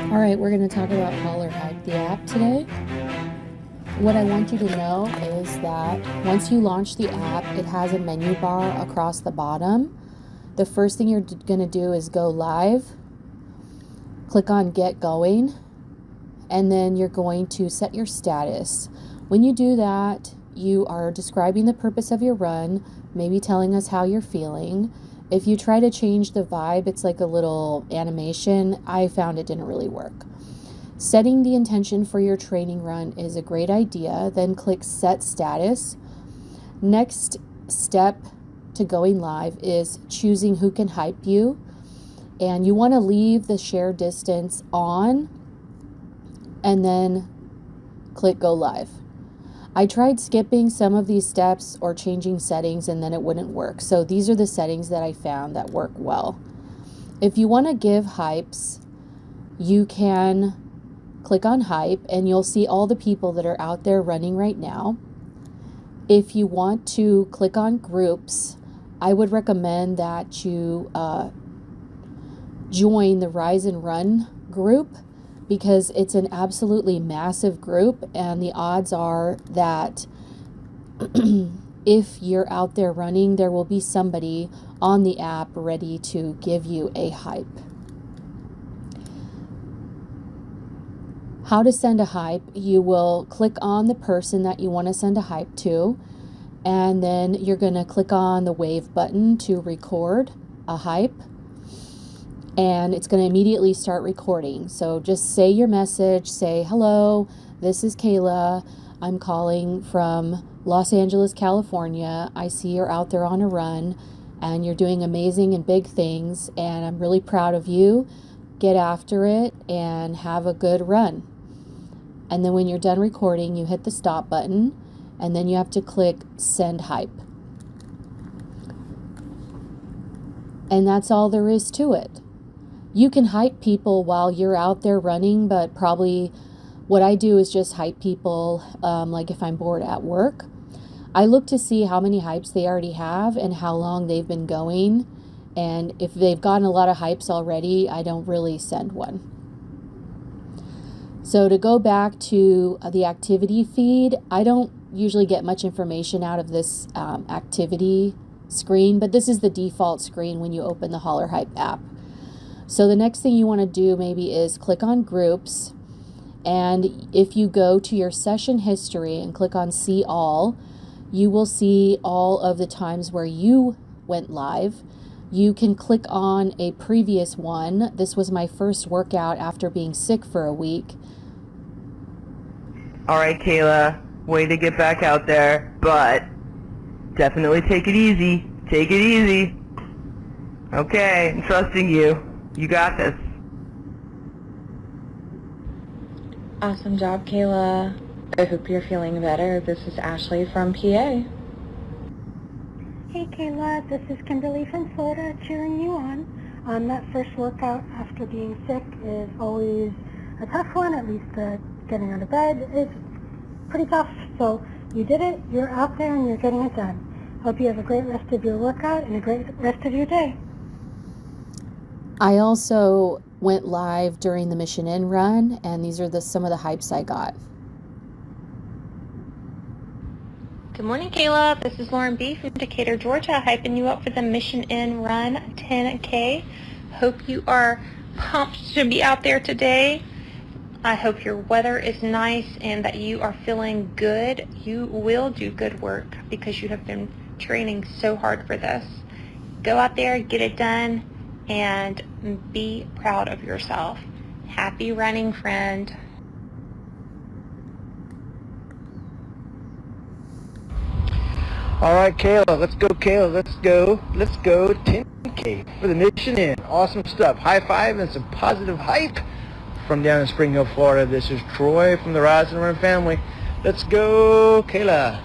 All right, we're going to talk about Hollarhype, the app today. What I want you to know is that once you launch the app, it has a menu bar across the bottom. The first thing you're going to do is go live, click on Get Going, and then you're going to set your status. When you do that, you are describing the purpose of your run, maybe telling us how you're feeling. If you try to change the vibe, it's like a little animation. I found it didn't really work. Setting the intention for your training run is a great idea. Then click Set Status. Next step to going live is choosing who can hype you. And you want to leave the share distance on and then click Go Live. I tried skipping some of these steps or changing settings and then it wouldn't work. So these are the settings that I found that work well. If you want to give hypes, you can click on hype and you'll see all the people that are out there running right now. If you want to click on groups, I would recommend that you join the Rise and Run group, because it's an absolutely massive group and the odds are that if you're out there running, there will be somebody on the app ready to give you a hype. How to send a hype: you will click on the person that you want to send a hype to, and then you're going to click on the wave button to record a hype. And it's going to immediately start recording. So just say your message, say, hello, this is Kayla. I'm calling from Los Angeles, California. I see you're out there on a run and you're doing amazing and big things, and I'm really proud of you. Get after it and have a good run. And then when you're done recording, you hit the stop button and then you have to click Send Hype. And that's all there is to it. You can hype people while you're out there running, but probably what I do is just hype people like if I'm bored at work. I look to see how many hypes they already have and how long they've been going. And if they've gotten a lot of hypes already, I don't really send one. So to go back to the activity feed, I don't usually get much information out of this activity screen, but this is the default screen when you open the Hollarhype app. So the next thing you want to do maybe is click on groups, and if you go to your session history and click on See All, you will see all of the times where you went live. You can click on a previous one. This was my first workout after being sick for a week. Alright, Kayla, way to get back out there, but definitely take it easy. Take it easy. Okay, I'm trusting you. You got this. Awesome job, Kayla. I hope you're feeling better. This is Ashley from PA. Hey Kayla, this is Kimberly from Florida cheering you on. That first workout after being sick is always a tough one, at least getting out of bed is pretty tough. So you did it, you're out there, and you're getting it done. Hope you have a great rest of your workout and a great rest of your day. I also went live during the Mission Inn run, and these are some of the hypes I got. Good morning, Kayla. This is Lauren B. from Decatur, Georgia, hyping you up for the Mission Inn Run 10K. Hope you are pumped to be out there today. I hope your weather is nice and that you are feeling good. You will do good work because you have been training so hard for this. Go out there, get it done, and be proud of yourself. Happy running, friend. All right, Kayla, let's go, Kayla, let's go 10K for the Mission Inn. Awesome stuff. High five and some positive hype from down in Spring Hill, Florida. This is Troy from the Rise and Run family. Let's go, Kayla.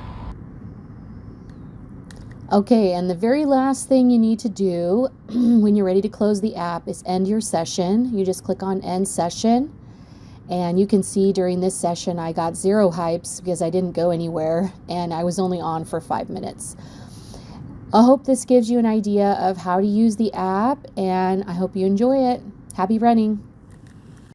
Okay, and the very last thing you need to do when you're ready to close the app is end your session. You just click on End Session, and you can see during this session I got 0 hypes because I didn't go anywhere and I was only on for 5 minutes. I hope this gives you an idea of how to use the app, and I hope you enjoy it. Happy running!